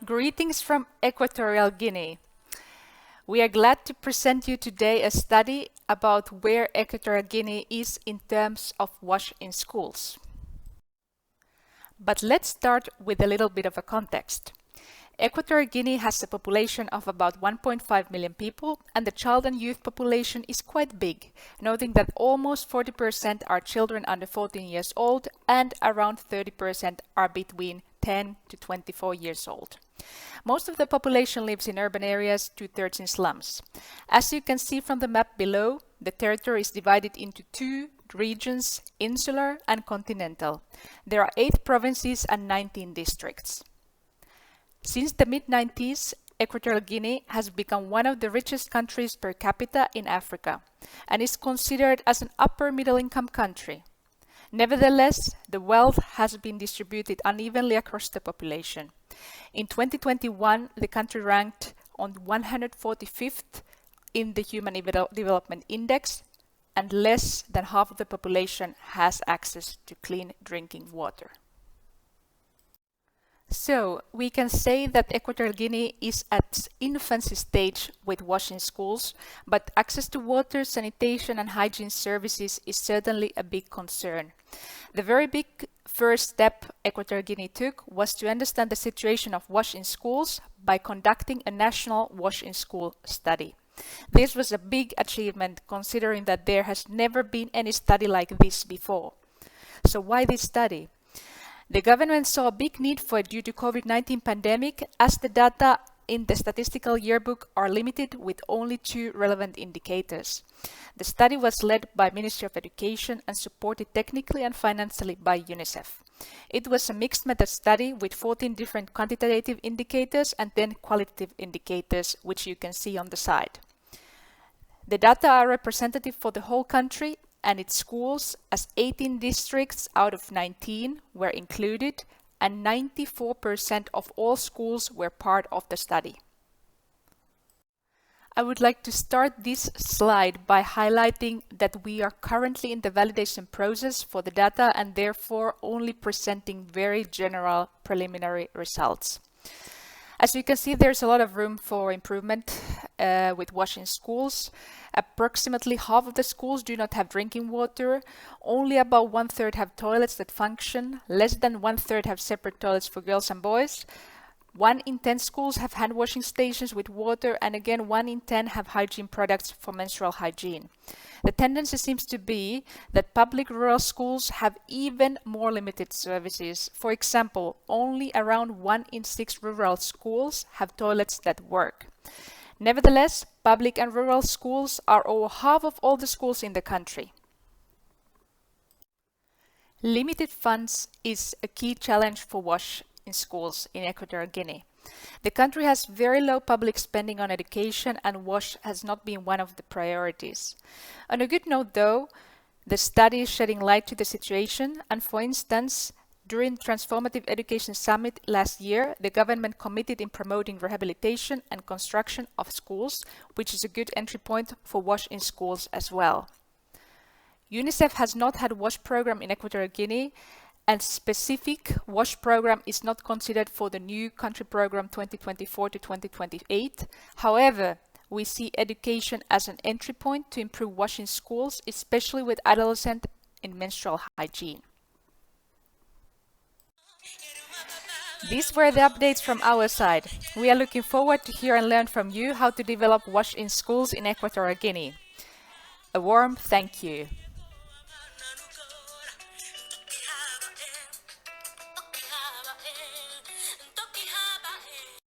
Greetings from Equatorial Guinea. We are glad to present you today a study about where Equatorial Guinea is in terms of WASH in schools. But let's start with a little bit of a context. Equatorial Guinea has a population of about 1.5 million people, and the child and youth population is quite big, noting that almost 40% are children under 14 years old and around 30% are between 10 to 24 years old. Most of the population lives in urban areas, 2/3 in slums. As you can see from the map below, the territory is divided into two regions, insular and continental. There are 8 provinces and 19 districts. Since the mid-90s, Equatorial Guinea has become one of the richest countries per capita in Africa and is considered as an upper middle-income country. Nevertheless, the wealth has been distributed unevenly across the population. In 2021, the country ranked on 145th in the Human Development Index, and less than half of the population has access to clean drinking water. So, we can say that Equatorial Guinea is at its infancy stage with WASH in schools, but access to water, sanitation and hygiene services is certainly a big concern. The very big first step Equatorial Guinea took was to understand the situation of WASH in schools by conducting a national WASH in school study. This was a big achievement considering that there has never been any study like this before. So why this study? The government saw a big need for it due to COVID-19 pandemic, as the data in the statistical yearbook are limited with only 2 relevant indicators. The study was led by Ministry of Education and supported technically and financially by UNICEF. It was a mixed method study with 14 different quantitative indicators and 10 qualitative indicators, which you can see on the side. The data are representative for the whole country and its schools, as 18 districts out of 19 were included and 94% of all schools were part of the study. I would like to start this slide by highlighting that we are currently in the validation process for the data and therefore only presenting very general preliminary results. As you can see, there's a lot of room for improvement with WASH in schools. Approximately half of the schools do not have drinking water. Only about 1/3 have toilets that function. Less than 1/3 have separate toilets for girls and boys. 1 in 10 schools have hand washing stations with water, and again 1 in 10 have hygiene products for menstrual hygiene. The tendency seems to be that public rural schools have even more limited services. For example, only around 1 in 6 rural schools have toilets that work. Nevertheless, public and rural schools are over half of all the schools in the country. Limited funds is a key challenge for WASH in schools in Equatorial Guinea. The country has very low public spending on education, and WASH has not been one of the priorities. On a good note though, the study is shedding light to the situation, and for instance, during Transformative Education Summit last year, the government committed in promoting rehabilitation and construction of schools, which is a good entry point for WASH in schools as well. UNICEF has not had a WASH program in Equatorial Guinea, and specific WASH program is not considered for the new country program 2024 to 2028. However, we see education as an entry point to improve WASH in schools, especially with adolescents in menstrual hygiene. These were the updates from our side. We are looking forward to hear and learn from you how to develop WASH in schools in Equatorial Guinea. A warm thank you.